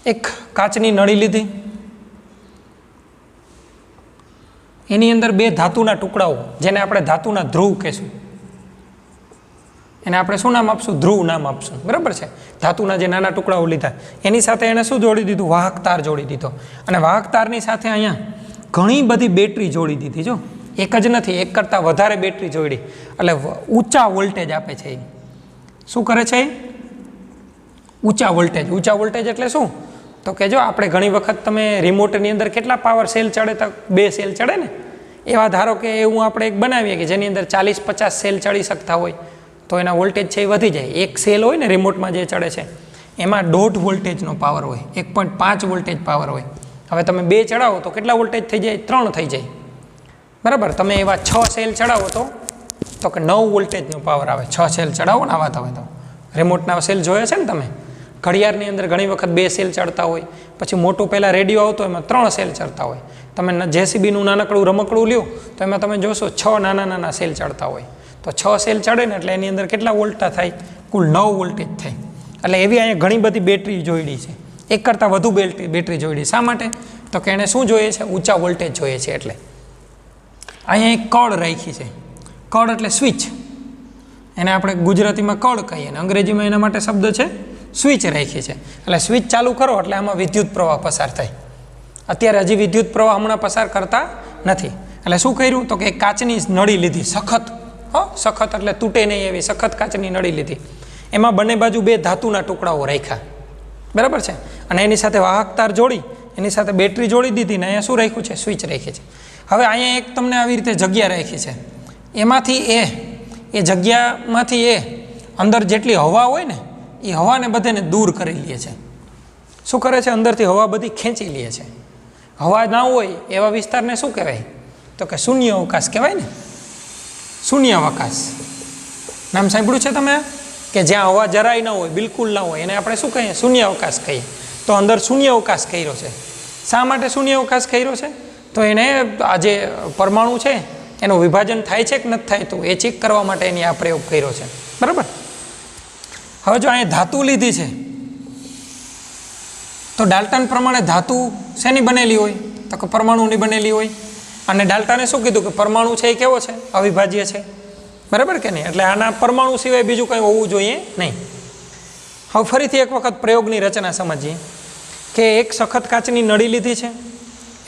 એક કાચની નળી લીધી, એની અંદર 2 ધાતુના ટુકડાઓ, જેને આપણે ધાતુના ધ્રુવ કહેશું, એને આપણે શું નામ આપશું? ધ્રુવ નામ આપશું. બરાબર છે. ધાતુના જે નાના ટુકડાઓ લીધા એની સાથે એને શું જોડી દીધું? વાહક તાર જોડી દીધો. અને વાહક તારની સાથે અહીંયા ઘણી બધી બેટરી જોડી દીધી. જો એક જ નથી, એક કરતાં વધારે બેટરી જોડી, એટલે ઊંચા વોલ્ટેજ આપે છે. એ શું કરે છે? ઊંચા વોલ્ટેજ. ઊંચા વોલ્ટેજ એટલે શું? તો કે જો આપણે ઘણી વખત તમે રિમોટની અંદર કેટલા પાવર સેલ ચડે? તો 2 સેલ ચડે ને. એવા ધારો કે એવું આપણે એક બનાવીએ કે જેની અંદર 40-50 સેલ ચડી શકતા હોય તો એના વોલ્ટેજ છે એ વધી જાય. એક સેલ હોય ને રિમોટમાં જે ચડે છે એમાં 1.5 વોલ્ટેજનો પાવર હોય, 1.5 વોલ્ટેજ પાવર હોય. હવે તમે 2 ચડાવો તો કેટલા વોલ્ટેજ થઈ જાય? 3 થઈ જાય. બરાબર. તમે એવા 6 સેલ ચડાવો તો કે 9 વોલ્ટેજનો પાવર આવે. 6 સેલ ચડાવો ને આવા તમે તો રિમોટના સેલ જોયા છે ને તમે. ઘડિયાળની અંદર ઘણી વખત 2 સેલ ચડતા હોય, પછી મોટું પહેલાં રેડિયો આવતો એમાં 3 સેલ ચડતા હોય. તમે JCBનું નાનકડું રમકડું લ્યો તો એમાં તમે જોશો 6 નાના સેલ ચડતા હોય. તો 6 સેલ ચડે ને એટલે એની અંદર કેટલા વોલ્ટા થાય? કુલ 9 વોલ્ટેજ થાય. એટલે એવી અહીંયા ઘણી બધી બેટરી જોઈડી છે, એક કરતાં વધુ બેટરી જોઈડી. શા માટે? તો કે એને શું જોઈએ છે? ઊંચા વોલ્ટેજ જોઈએ છે. એટલે અહીંયા એક કળ રાખી છે. કળ એટલે સ્વિચ, એને આપણે ગુજરાતીમાં કળ કહીએ ને અંગ્રેજીમાં એના માટે શબ્દ છે સ્વિચ રાખી છે. એટલે સ્વિચ ચાલુ કરો એટલે આમાં વિદ્યુત પ્રવાહ પસાર થાય. અત્યારે હજી વિદ્યુત પ્રવાહ હમણાં પસાર કરતા નથી. એટલે શું કર્યું? તો કે એક કાચની નળી લીધી, સખત, સખત એટલે તૂટે નહીં એવી સખત કાચની નળી લીધી. એમાં બંને બાજુ 2 ધાતુના ટુકડાઓ રાખ્યા, બરાબર છે. અને એની સાથે વાહક તાર જોડી, એની સાથે બેટરી જોડી દીધી ને અહીંયા શું રાખ્યું છે? સ્વિચ રાખી છે. હવે અહીંયા એક તમને આવી રીતે જગ્યા રાખી છે. એમાંથી એ જગ્યામાંથી અંદર જેટલી હવા હોય ને એ હવાને બધાને દૂર કરી લે છે. શું કરે છે? અંદરથી હવા બધી ખેંચી લે છે. હવા ના હોય એવા વિસ્તારને શું કહેવાય? તો કે શૂન્ય અવકાશ કહેવાય ને. શૂન્ય અવકાશ નામ સાંભળ્યું છે તમે? કે જ્યાં હવા જરાય ન હોય, બિલકુલ ના હોય, એને આપણે શું કહીએ? શૂન્ય અવકાશ કહીએ. તો અંદર શૂન્ય અવકાશ કર્યો છે. શા માટે શૂન્ય અવકાશ કર્યો છે? તો એને આ જે પરમાણુ છે એનું વિભાજન થાય છે કે નથી થાય તો એ ચેક કરવા માટે એની આ પ્રયોગ કર્યો છે, બરાબર. હવે જો અહીંયા ધાતુ લીધી છે તો ડાલ્ટન પ્રમાણે ધાતુ શેની બનેલી હોય? તો કે પરમાણુની બનેલી હોય. અને ડાલ્ટને શું કીધું? કે પરમાણુ છે એ કેવો છે? અવિભાજ્ય છે, બરાબર કે નહીં? એટલે આના પરમાણુ સિવાય બીજું કંઈ હોવું જોઈએ નહીં. હવે ફરીથી એક વખત પ્રયોગની રચના સમજીએ. કે એક સખત કાચની નળી લીધી છે,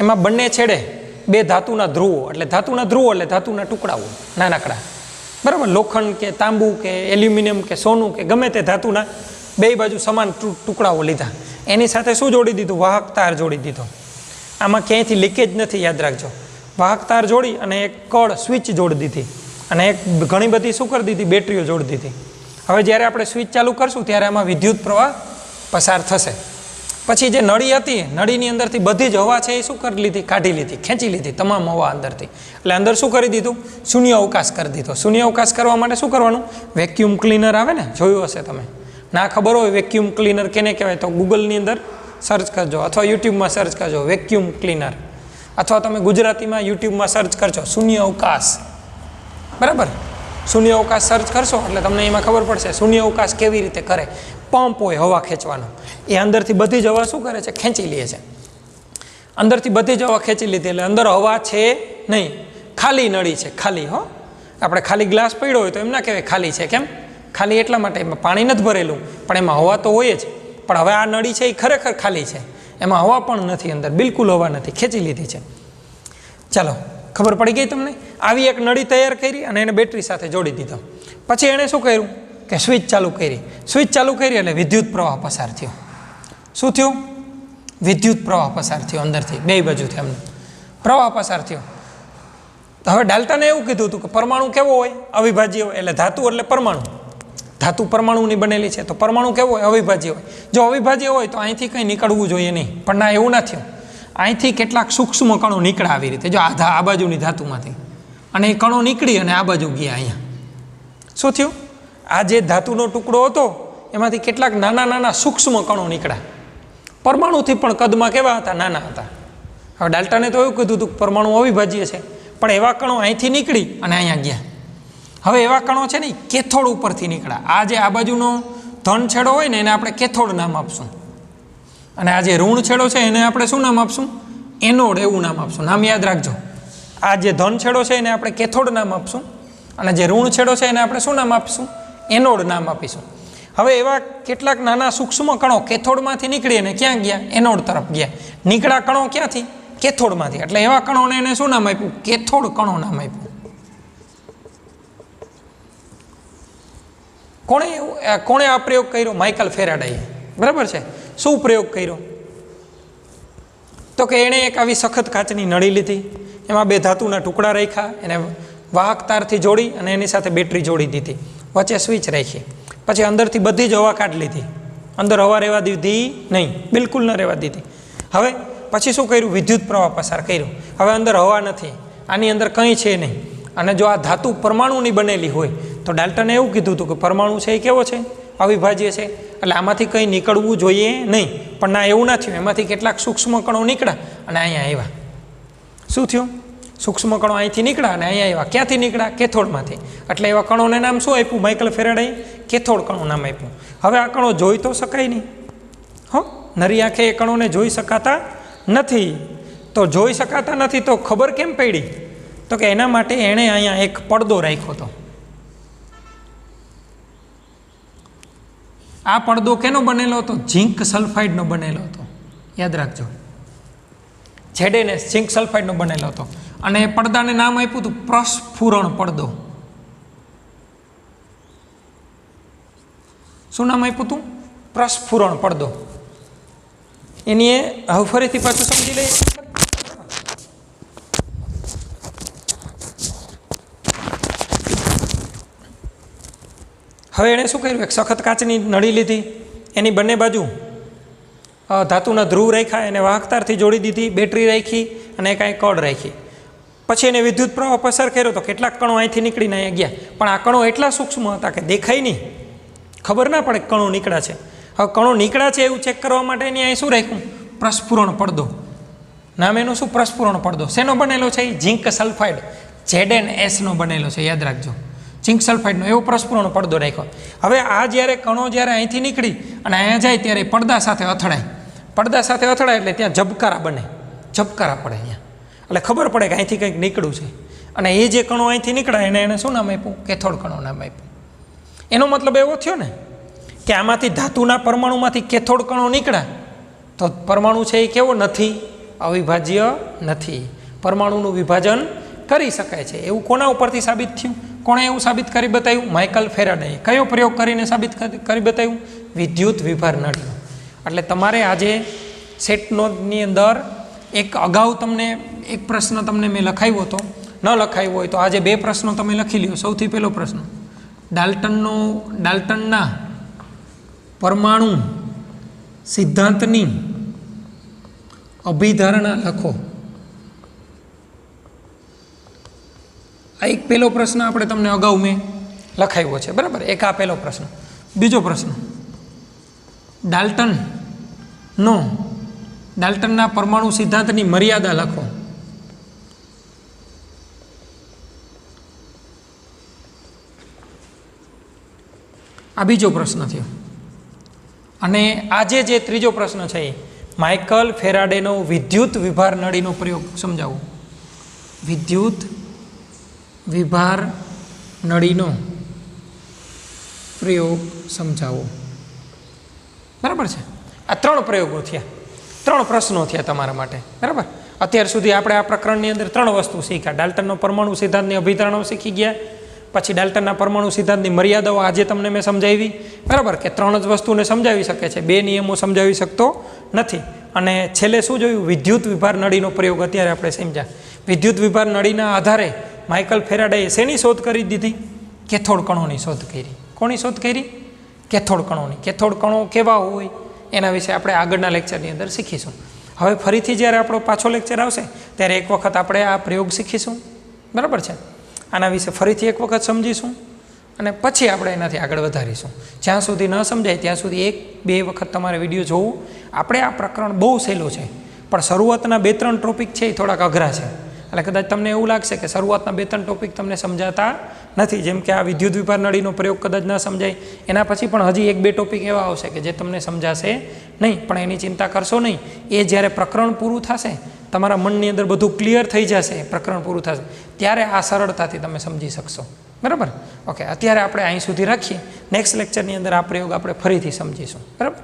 એમાં બંને છેડે 2 ધાતુના ધ્રુવો, એટલે ધાતુના ધ્રુવો એટલે ધાતુના ટુકડાઓ નાનકડા, બરાબર. લોખંડ કે તાંબુ કે એલ્યુમિનિયમ કે સોનું કે ગમે તે ધાતુના 2 બાજુ સમાન ટુકડાઓ લીધા. એની સાથે શું જોડી દીધું? વાહક તાર જોડી દીધો. આમાં ક્યાંયથી લીકેજ નથી, યાદ રાખજો. વાહક તાર જોડી અને એક કળ સ્વિચ જોડી દીધી અને એક ઘણી બધી શું કરી દીધી? બેટરીઓ જોડી દીધી. હવે જ્યારે આપણે સ્વિચ ચાલુ કરશું ત્યારે આમાં વિદ્યુત પ્રવાહ પસાર થશે. પછી જે નળી હતી, નળીની અંદરથી બધી જ હવા છે એ શું કરી લીધી? કાઢી લીધી, ખેંચી લીધી તમામ હવા અંદરથી. એટલે અંદર શું કરી દીધું? શૂન્ય અવકાશ કરી દીધો. શૂન્ય અવકાશ કરવા માટે શું કરવાનું? વેક્યુમ ક્લીનર આવે ને, જોયું હશે તમે. ના ખબર હોય વેક્યુમ ક્લીનર કેને કહેવાય તો ગૂગલની અંદર સર્ચ કરજો અથવા યુટ્યુબમાં સર્ચ કરજો વેક્યુમ ક્લીનર, અથવા તમે ગુજરાતીમાં યુટ્યુબમાં સર્ચ કરજો શૂન્ય અવકાશ, બરાબર. શૂન્ય અવકાશ સર્ચ કરશો એટલે તમને એમાં ખબર પડશે શૂન્ય અવકાશ કેવી રીતે કરે. પંપ હોય હવા ખેંચવાનો, એ અંદરથી બધી જ હવા શું કરે છે? ખેંચી લે છે. અંદરથી બધી જ હવા ખેંચી લીધી એટલે અંદર હવા છે નહીં, ખાલી નળી છે, ખાલી. આપણે ખાલી ગ્લાસ પડ્યો હોય તો એમ ના કહેવાય ખાલી છે. કેમ ખાલી? એટલા માટે એમાં પાણી નથી ભરેલું પણ એમાં હવા તો હોય જ. પણ હવે આ નળી છે એ ખરેખર ખાલી છે, એમાં હવા પણ નથી, અંદર બિલકુલ હવા નથી, ખેંચી લીધી છે. ચાલો, ખબર પડી ગઈ તમને? આવી એક નળી તૈયાર કરી અને એને બેટરી સાથે જોડી દીધો. પછી એણે શું કર્યું? કે સ્વિચ ચાલુ કરી. સ્વિચ ચાલુ કરી એટલે વિદ્યુત પ્રવાહ પસાર થયો. શું થયું? વિદ્યુત પ્રવાહ પસાર થયો અંદરથી, 2 બાજુથી અમને પ્રવાહ પસાર થયો. હવે ડાલ્ટને એવું કીધું હતું કે પરમાણુ કેવો હોય? અવિભાજ્ય હોય. એટલે ધાતુ એટલે પરમાણુ, ધાતુ પરમાણુની બનેલી છે તો પરમાણુ કેવો હોય? અવિભાજ્ય હોય. જો અવિભાજ્ય હોય તો અહીંથી કંઈ નીકળવું જોઈએ નહીં, પણ ના, એવું ના થયું. અહીંથી કેટલાક સૂક્ષ્મ કણો નીકળ્યા આવી રીતે, જો આ બાજુની ધાતુમાંથી, અને એ કણો નીકળી અને આ બાજુ ગયા. અહીંયા શું થયું? આ જે ધાતુનો ટુકડો હતો એમાંથી કેટલાક નાના સૂક્ષ્મ કણો નીકળ્યા. પરમાણુથી પણ કદમાં કેવા હતા? નાના હતા. હવે ડાલ્ટને તો એવું કીધું હતું કે પરમાણુ અવિભાજ્ય છે, પણ એવા કણો અહીંથી નીકળી અને અહીંયા ગયા. હવે એવા કણો છે ને કેથોડ ઉપરથી નીકળ્યા. આ જે આ બાજુનો ધન છેડો હોય ને એને આપણે કેથોડ નામ આપશું, અને આ જે ઋણ છેડો છે એને આપણે શું નામ આપશું? એનોડ, એવું નામ આપશું. નામ યાદ રાખજો. આ જે ધન છેડો છે એને આપણે કેથોડ નામ આપશું, અને જે ઋણ છેડો છે એને આપણે શું નામ આપીશું? એનોડ નામ આપીશું. હવે એવા કેટલાક નાના સૂક્ષ્મ કણો કેથોડમાંથી નીકળી અને ક્યાં ગયા? એનોડ તરફ ગયા. નીકળ્યા કણો ક્યાંથી? કેથોડમાંથી. એટલે એવા કણોને એને શું નામ આપ્યું? કેથોડ કણો નામ આપ્યું. કોણે આ પ્રયોગ કર્યો? માઇકલ ફેરાડેએ, બરાબર છે. શું પ્રયોગ કર્યો? તો કે એણે એક આવી સખત કાચની નળી લીધી, એમાં 2 ધાતુના ટુકડા રાખ્યા, એને વાહક તારથી જોડી અને એની સાથે બેટરી જોડી દીધી, વચ્ચે સ્વિચ રાખી. પછી અંદરથી બધી જ હવા કાઢી લીધી, અંદર હવા રહેવા દીધી નહીં, બિલકુલ ન રહેવા દીધી. હવે પછી શું કર્યું? વિદ્યુત પ્રવાહ પસાર કર્યો. હવે અંદર હવા નથી, આની અંદર કંઈ છે નહીં. અને જો આ ધાતુ પરમાણુની બનેલી હોય તો ડાલ્ટને એવું કીધું હતું કે પરમાણુ છે એ કેવો છે? અવિભાજ્ય છે. એટલે આમાંથી કંઈ નીકળવું જોઈએ નહીં. પણ ના, એવું ના થયું. એમાંથી કેટલાક સૂક્ષ્મ કણો નીકળ્યા અને અહીંયા આવ્યા. શું થયું? સૂક્ષ્મ કણો અહીંથી નીકળ્યા અને અહીંયા આવ્યા. ક્યાંથી નીકળ્યા? કેથોડમાંથી. એટલે એવા કણોને નામ શું આપ્યું? માઇકલ ફેરાડે કેથોડ કણો નામ આપ્યું. હવે આ કણો જોઈ તો શકાય નહીં. હો, નરી આંખે એ કણોને જોઈ શકાતા નથી. તો જોઈ શકાતા નથી તો ખબર કેમ પડી? તો કે એના માટે એણે અહીંયા એક પડદો રાખ્યો હતો. આ પડદો કેનો બનેલો હતો? ઝીંક સલ્ફાઇડનો બનેલો હતો. યાદ રાખજો, ZnS ઝીંક સલ્ફાઇડનો બનેલો હતો. અને એ પડદાને નામ આપ્યું હતું પ્રસ્ફુરણ પડદો. શું નામ આપ્યું હતું? પ્રસ્ફુરણ પડદો. એની હવે ફરીથી પાછું સમજી લઈએ. હવે એણે શું કર્યું? એક સખત કાચની નળી લીધી, એની બંને બાજુ ધાતુના ધ્રુવ રાખ્યા, એને વાહકતારથી જોડી દીધી, બેટરી રાખી અને કાંઈ કડ રાખી. પછી એને વિદ્યુત પ્રવાહ પસાર કર્યો તો કેટલાક કણો અહીંથી નીકળીને અહીંયા ગયા. પણ આ કણો એટલા સૂક્ષ્મ હતા કે દેખાય નહીં, ખબર ના પડે કણો નીકળ્યા છે. હવે કણો નીકળ્યા છે એવું ચેક કરવા માટે એની અહીં શું રાખ્યું? પ્રસ્ફુરણ પડદો. નામ એનું શું? પ્રસ્ફુરણ પડદો. શેનો બનેલો છે? ઝીંક સલ્ફાઇડ ZnSનો બનેલો છે. યાદ રાખજો, ઝીંક સલ્ફાઇડનો એવો પ્રસ્ફુરણ પડદો રાખ્યો. હવે આ જ્યારે કણો જ્યારે અહીંથી નીકળી અને અહીંયા જાય ત્યારે પડદા સાથે અથડાય. પડદા સાથે અથડાય એટલે ત્યાં ઝબકારા બને, ઝબકારા પડે અહીંયા. એટલે ખબર પડે કે અહીંથી કંઈક નીકળ્યું છે. અને એ જે કણો અહીંથી નીકળ્યા એને શું નામ આપ્યું? કેથોડ કણો નામ આપ્યું. એનો મતલબ એવો થયો ને કે આમાંથી ધાતુના પરમાણુમાંથી કેથોડ કણો નીકળ્યા તો પરમાણુ છે એ કેવો નથી? અવિભાજ્ય નથી. પરમાણુનું વિભાજન કરી શકાય છે. એવું કોના ઉપરથી સાબિત થયું? કોણે એવું સાબિત કરી બતાવ્યું? માઇકલ ફેરાડેએ. કયો પ્રયોગ કરીને સાબિત કરી બતાવ્યું? વિદ્યુત વિભાર નળીનો. એટલે તમારે આજે સેટ નોટની અંદર એક અગાઉ તમને એક પ્રશ્ન તમને મેં લખાવ્યો હતો, ન લખાવ્યો હોય તો આજે 2 પ્રશ્નો તમે લખી લ્યો. સૌથી પહેલો પ્રશ્ન, ડાલ્ટનના પરમાણુ સિદ્ધાંતની અભિધારણા લખો. આ એક પહેલો પ્રશ્ન આપણે તમને અગાઉ મેં લખાવ્યો છે, બરાબર? એક આ પહેલો પ્રશ્ન. બીજો પ્રશ્ન, ડાલ્ટનના પરમાણુ સિદ્ધાંતની મર્યાદા લખો. આ બીજો પ્રશ્ન થયો. અને આજે જે ત્રીજો પ્રશ્ન છે એ માઇકલ ફેરાડેનો વિદ્યુત વિભાર નળીનો પ્રયોગ સમજાવો. વિદ્યુત વિભાર નળીનો પ્રયોગ સમજાવો. બરાબર છે? આ 3 પ્રયોગો થયા, 3 પ્રશ્નો થયા તમારા માટે. બરાબર? અત્યાર સુધી આપણે આ પ્રકરણની અંદર 3 વસ્તુ શીખ્યા. ડાલ્ટનનો પરમાણુ સિદ્ધાંતની અભિધારણાઓ શીખી ગયા. પછી ડાલ્ટનના પરમાણુ સિદ્ધાંતની મર્યાદાઓ આજે તમને મેં સમજાવી. બરાબર? કે 3 જ વસ્તુને સમજાવી શકે છે, 2 નિયમો સમજાવી શકતો નથી. અને છેલ્લે શું જોયું? વિદ્યુત વિભાર નળીનો પ્રયોગ અત્યારે આપણે સમજ્યા. વિદ્યુત વિભાર નળીના આધારે માઇકલ ફેરાડેએ શેની શોધ કરી દીધી? કેથોડ કણોની શોધ કરી. કોની શોધ કરી? કેથોડ કણોની. કેથોડ કણો કેવા હોય એના વિશે આપણે આગળના લેક્ચરની અંદર શીખીશું. હવે ફરીથી જ્યારે આપણો પાછો લેક્ચર આવશે ત્યારે એક વખત આપણે આ પ્રયોગ શીખીશું. બરાબર છે? આના વિશે ફરીથી એક વખત સમજીશું અને પછી આપણે એનાથી આગળ વધારીશું. જ્યાં સુધી ન સમજાય ત્યાં સુધી 1-2 વખત તમારે વિડીયો જોવું. આપણે આ પ્રકરણ બહુ સહેલું છે, પણ શરૂઆતના 2-3 ટોપિક છે એ થોડાક અઘરા છે. એટલે કદાચ તમને એવું લાગશે કે શરૂઆતના 2-3 ટોપિક તમને સમજાતા નથી. જેમ કે આ વિદ્યુત વિભાર નળીનો પ્રયોગ કદાચ ન સમજાય, એના પછી પણ હજી 1-2 ટોપિક એવા આવશે કે જે તમને સમજાશે નહીં. પણ એની ચિંતા કરશો નહીં. એ જ્યારે પ્રકરણ પૂરું થશે, તમારા મનની અંદર બધું ક્લિયર થઈ જશે, પ્રકરણ પૂરું થશે ત્યારે આ સરળતાથી તમે સમજી શકશો. બરાબર? ઓકે, અત્યારે આપણે અહીં સુધી રાખીએ. નેક્સ્ટ લેક્ચરની અંદર આ પ્રયોગ આપણે ફરીથી સમજીશું. બરાબર?